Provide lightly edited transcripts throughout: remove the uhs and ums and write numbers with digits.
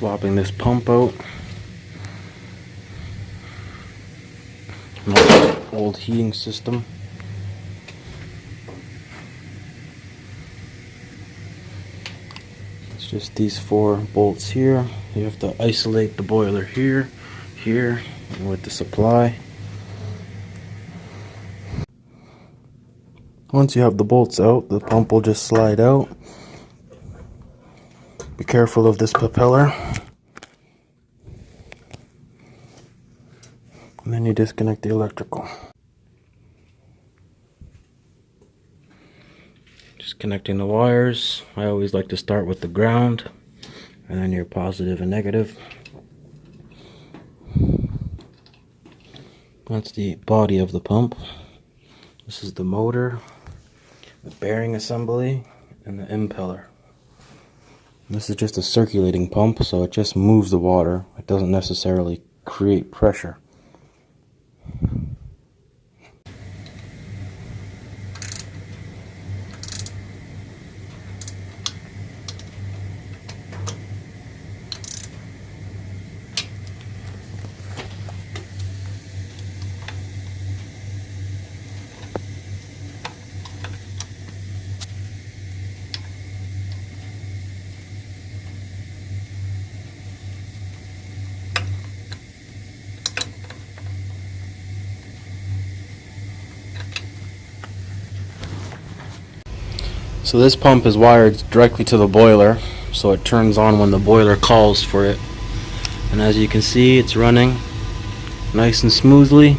Swapping this pump out. Another old heating system. It's just these 4 bolts here. You have to isolate the boiler here, here, and with the supply. Once you have the bolts out, the pump will just slide out. Be careful of this propeller. And then you disconnect the electrical. Just connecting the wires. I always like to start with the ground, and then your positive and negative. That's the body of the pump. This is the motor, the bearing assembly, and the impeller. This is just a circulating pump, so it just moves the water. It doesn't necessarily create pressure. So this pump is wired directly to the boiler, so it turns on when the boiler calls for it. And as you can see, it's running nice and smoothly,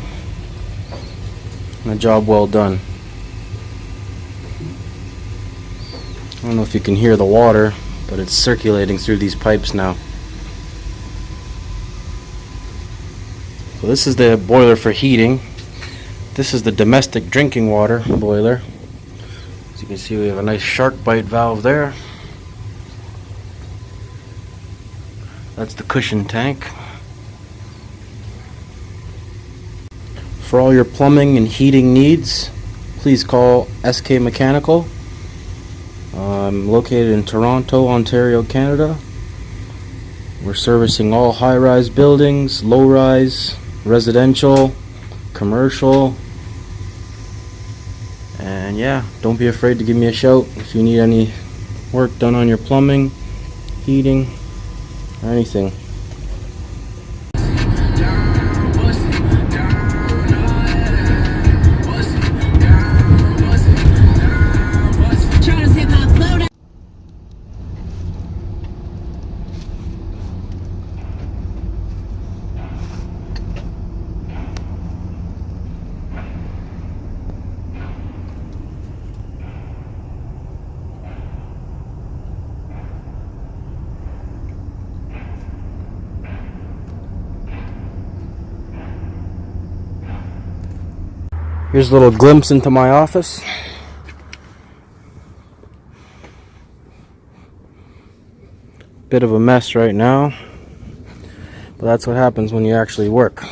and a job well done. I don't know if you can hear the water, but it's circulating through these pipes now. So this is the boiler for heating. This is the domestic drinking water boiler. As you can see, we have a nice shark bite valve there. That's the cushion tank. For all your plumbing and heating needs, please call SK Mechanical. I'm located in Toronto, Ontario, Canada. We're servicing all high-rise buildings, low-rise, residential, commercial. And yeah, don't be afraid to give me a shout if you need any work done on your plumbing, heating, or anything. Here's a little glimpse into my office. Bit of a mess right now, but that's what happens when you actually work.